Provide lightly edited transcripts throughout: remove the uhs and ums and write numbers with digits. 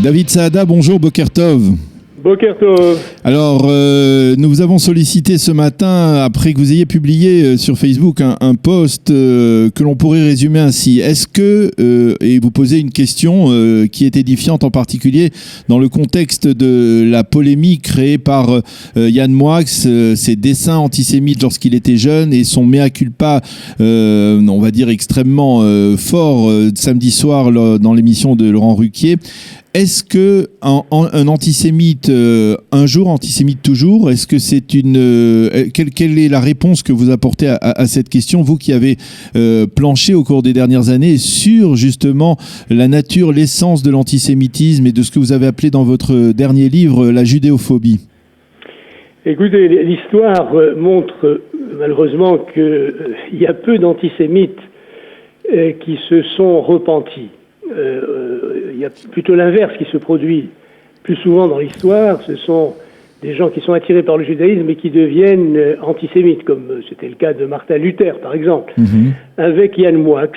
David Saada, bonjour, Boker Tov. Boker Tov. Alors, nous vous avons sollicité ce matin, après que vous ayez publié sur Facebook un post que l'on pourrait résumer ainsi. Est-ce que, et vous posez une question qui est édifiante en particulier dans le contexte de la polémique créée par Yann Moix, ses dessins antisémites lorsqu'il était jeune et son mea culpa, on va dire extrêmement fort, samedi soir dans l'émission de Laurent Ruquier. Est-ce que un antisémite un jour, antisémite toujours, est-ce que c'est quelle est la réponse que vous apportez à cette question, vous qui avez planché au cours des dernières années sur justement la nature, l'essence de l'antisémitisme et de ce que vous avez appelé dans votre dernier livre la judéophobie? Écoutez, l'histoire montre malheureusement qu'il y a peu d'antisémites qui se sont repentis. Il y a plutôt l'inverse qui se produit plus souvent dans l'histoire. Ce sont des gens qui sont attirés par le judaïsme et qui deviennent antisémites, comme c'était le cas de Martin Luther, par exemple. Avec Yann Moix,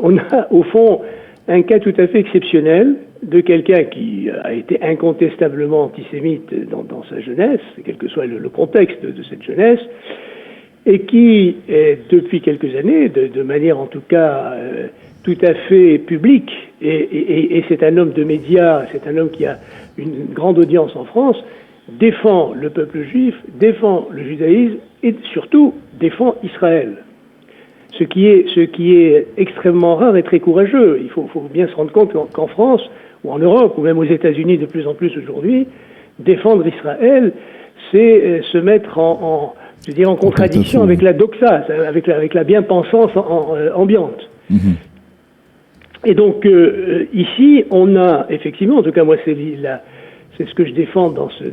on a au fond un cas tout à fait exceptionnel de quelqu'un qui a été incontestablement antisémite dans sa jeunesse, quel que soit le contexte de cette jeunesse, et qui, depuis quelques années, de manière en tout cas tout à fait publique, et c'est un homme de médias, c'est un homme qui a une grande audience en France, défend le peuple juif, défend le judaïsme et surtout défend Israël. Ce qui est extrêmement rare et très courageux. Il faut bien se rendre compte qu'en France, ou en Europe, ou même aux États-Unis de plus en plus aujourd'hui, défendre Israël, c'est se mettre en contradiction avec la doxa, avec la bien-pensance ambiante. Et donc, ici, on a effectivement, en tout cas moi c'est ce que je défends dans ce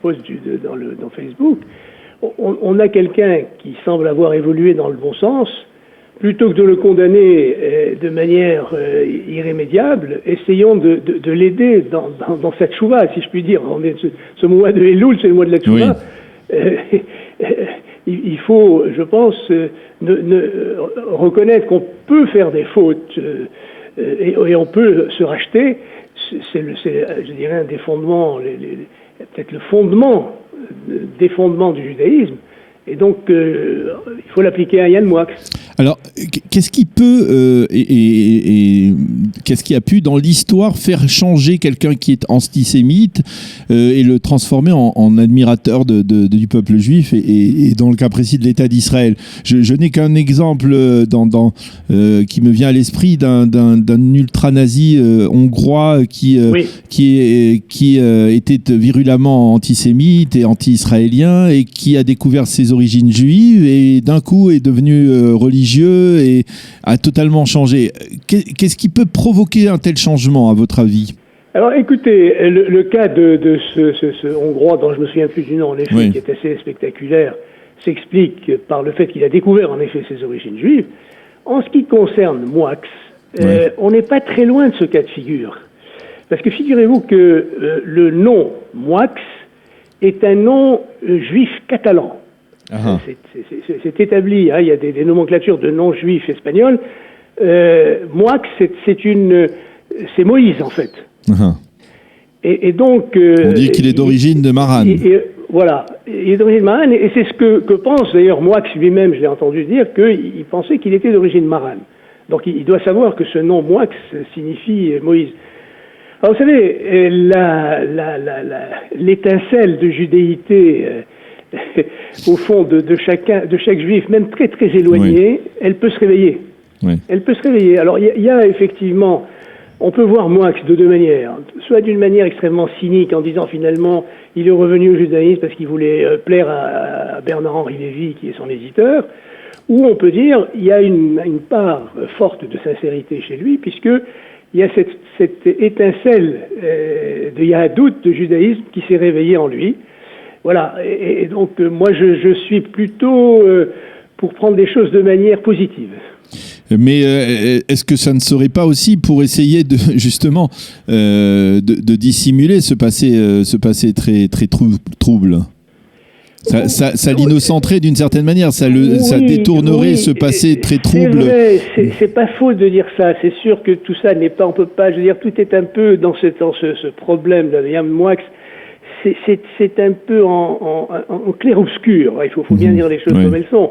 post dans Facebook, on a quelqu'un qui semble avoir évolué dans le bon sens, plutôt que de le condamner de manière irrémédiable, essayons de l'aider dans cette tchouva, si je puis dire. Ce mois de Elul, c'est le mois de la tchouva. Oui. Il faut, je pense, reconnaître qu'on peut faire des fautes et on peut se racheter. C'est je dirais, un des fondements, peut-être le fondement des fondements du judaïsme. Et donc, il faut l'appliquer à Yann Moix. Alors, qu'est-ce qui peut qu'est-ce qui a pu dans l'histoire faire changer quelqu'un qui est antisémite et le transformer en admirateur du peuple juif et dans le cas précis de l'État d'Israël? Je n'ai qu'un exemple qui me vient à l'esprit d'un ultra-nazi hongrois qui était virulemment antisémite et anti-israélien et qui a découvert ses origines juives et d'un coup est devenu religieux et a totalement changé. Qu'est-ce qui peut provoquer un tel changement, à votre avis? Alors écoutez, le cas de ce Hongrois dont je me souviens plus du nom, en effet, oui, qui est assez spectaculaire, s'explique par le fait qu'il a découvert en effet ses origines juives. En ce qui concerne Moix, on n'est pas très loin de ce cas de figure. Parce que figurez-vous que le nom Moix est un nom juif catalan. C'est établi, hein, il y a des nomenclatures de noms juifs espagnols. Moix, c'est Moïse, en fait. Et donc... on dit qu'il est d'origine de Maran. Voilà, il est d'origine Maran, et c'est ce que pense d'ailleurs Moix lui-même, je l'ai entendu dire, qu'il pensait qu'il était d'origine Maran. Donc il doit savoir que ce nom Moix signifie Moïse. Alors vous savez, l'étincelle de judéité... au fond de chaque juif, même très très éloigné, elle peut se réveiller. Elle peut se réveiller. Alors il y a effectivement, on peut voir Moix de deux manières. Soit d'une manière extrêmement cynique en disant finalement il est revenu au judaïsme parce qu'il voulait plaire à Bernard-Henri Lévy qui est son éditeur, ou on peut dire il y a une part forte de sincérité chez lui puisque il y a cette étincelle de Yahadout, de judaïsme qui s'est réveillée en lui. Voilà, et donc moi je suis plutôt pour prendre les choses de manière positive. Mais est-ce que ça ne serait pas aussi pour essayer de justement de dissimuler ce passé très très trouble? Ça l'innocenterait d'une certaine manière, ça détournerait ce passé très trouble. C'est vrai, c'est pas faux de dire ça. C'est sûr que tout ça n'est pas, on peut pas, je veux dire, tout est un peu dans ce problème de Yann Moix. C'est un peu en clair-obscur. Il faut bien dire les choses comme elles sont.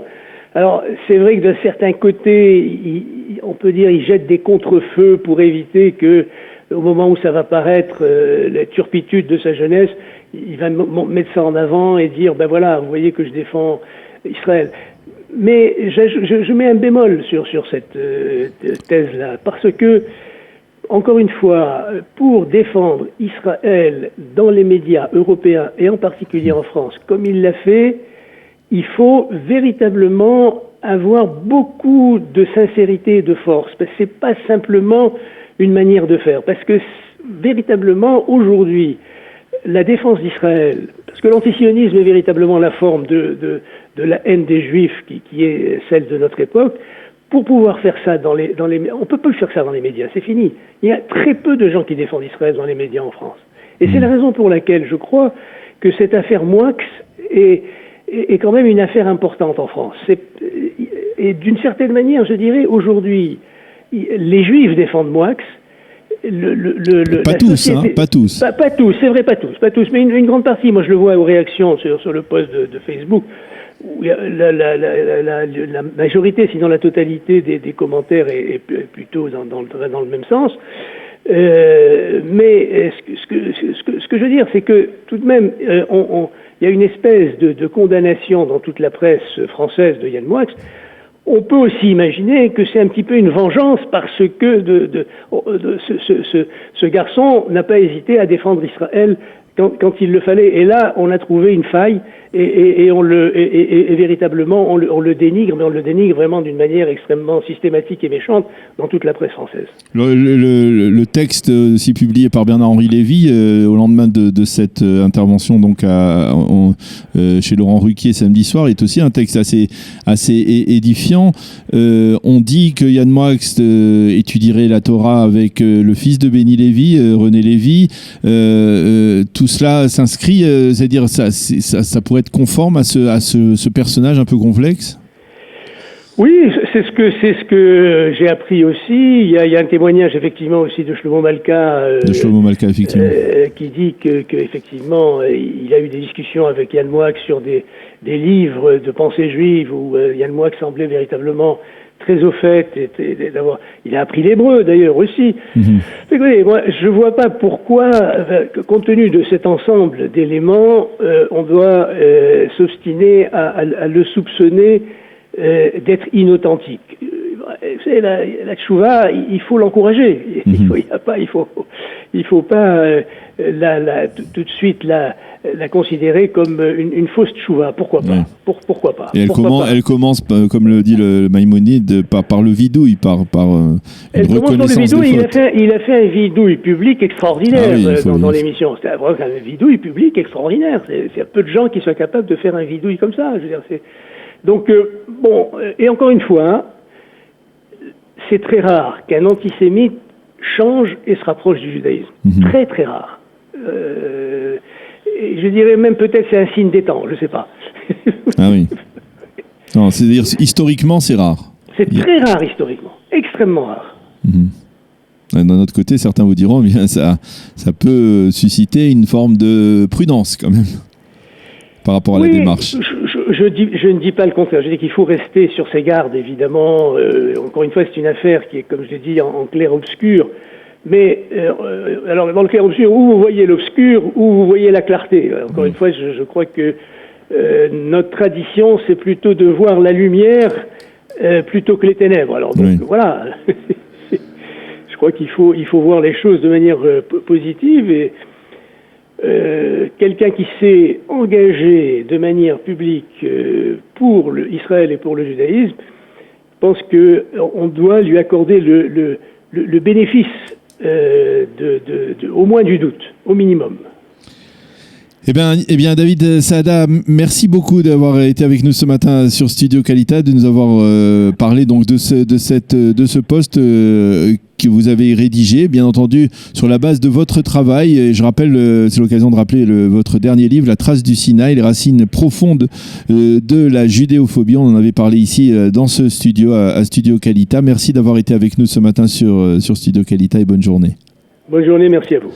Alors, c'est vrai que d'un certain côté, on peut dire, il jette des contre-feux pour éviter que, au moment où ça va paraître, la turpitude de sa jeunesse, il va mettre ça en avant et dire, ben voilà, vous voyez que je défends Israël. Mais je mets un bémol sur cette thèse-là, parce que, encore une fois, pour défendre Israël dans les médias européens et en particulier en France, comme il l'a fait, il faut véritablement avoir beaucoup de sincérité et de force. Parce que c'est pas simplement une manière de faire. Parce que véritablement, aujourd'hui, la défense d'Israël, parce que l'antisionisme est véritablement la forme de la haine des Juifs qui est celle de notre époque, pour pouvoir faire ça on peut plus faire ça dans les médias, c'est fini. Il y a très peu de gens qui défendent Israël dans les médias en France. Et c'est la raison pour laquelle je crois que cette affaire Moix est quand même une affaire importante en France. Et d'une certaine manière, je dirais, aujourd'hui, les Juifs défendent Moix. Pas tous, pas tous. Pas tous, c'est vrai, pas tous, mais une grande partie. Moi, je le vois aux réactions sur le post de Facebook, où la majorité, sinon la totalité des commentaires est plutôt dans le même sens. Mais ce que je veux dire, c'est que tout de même, il y a une espèce de condamnation dans toute la presse française de Yann Moix. On peut aussi imaginer que c'est un petit peu une vengeance parce que ce garçon n'a pas hésité à défendre Israël quand il le fallait. Et là, on a trouvé une faille et véritablement, on le dénigre, mais on le dénigre vraiment d'une manière extrêmement systématique et méchante dans toute la presse française. Le texte aussi publié par Bernard-Henri Lévy au lendemain de cette intervention donc chez Laurent Ruquier samedi soir est aussi un texte assez édifiant. On dit que Yann Moix étudierait la Torah avec le fils de Béni Lévy, René Lévy. Tout cela s'inscrit, c'est-à-dire ça pourrait être conforme à ce personnage un peu complexe? Oui, c'est ce que j'ai appris aussi. Il y a un témoignage effectivement aussi de Shlomo Malka, effectivement, qui dit que effectivement il a eu des discussions avec Yann Moix sur des livres de pensée juive où Yann Moix semblait véritablement très au fait, il a appris l'hébreu d'ailleurs aussi. Écoutez, moi je vois pas pourquoi, compte tenu de cet ensemble d'éléments, on doit s'obstiner à le soupçonner d'être inauthentique. Vous savez, la tchouva, il faut l'encourager. Il faut pas tout de suite la considérer comme une fausse tchouva. Pourquoi pas? Pourquoi pas? Et elle commence, comme le dit le Maïmonide, par le vidouille, par elle commence par le vidouille. Il a fait un vidouille public extraordinaire dans l'émission. C'était un vidouille public extraordinaire. C'est peu de gens qui soient capables de faire un vidouille comme ça. Je veux dire, donc, bon, et encore une fois, c'est très rare qu'un antisémite change et se rapproche du judaïsme. Très, très rare. Et je dirais même peut-être c'est un signe des temps, je ne sais pas. Ah oui. Non, c'est-à-dire, historiquement, c'est rare. C'est très rare historiquement, extrêmement rare. D'un autre côté, certains vous diront, bien, ça peut susciter une forme de prudence quand même, par rapport à la démarche. Je ne dis pas le contraire. Je dis qu'il faut rester sur ses gardes, évidemment. Encore une fois, c'est une affaire qui est, comme je l'ai dit, en clair-obscur. Mais alors, dans le clair-obscur, où vous voyez l'obscur, où vous voyez la clarté. Encore une fois, je crois que notre tradition, c'est plutôt de voir la lumière plutôt que les ténèbres. Alors, donc, voilà. Je crois qu'il faut voir les choses de manière positive et quelqu'un qui s'est engagé de manière publique pour Israël et pour le judaïsme, pense qu'on doit lui accorder le bénéfice au moins du doute, au minimum. Eh bien, David Saada, merci beaucoup d'avoir été avec nous ce matin sur Studio Qualité, de nous avoir parlé donc de ce poste que vous avez rédigé, bien entendu, sur la base de votre travail. Et je rappelle, c'est l'occasion de rappeler votre dernier livre, La trace du Sinaï, les racines profondes de la judéophobie. On en avait parlé ici dans ce studio, à Studio Qualité. Merci d'avoir été avec nous ce matin sur Studio Qualité et bonne journée. Bonne journée, merci à vous.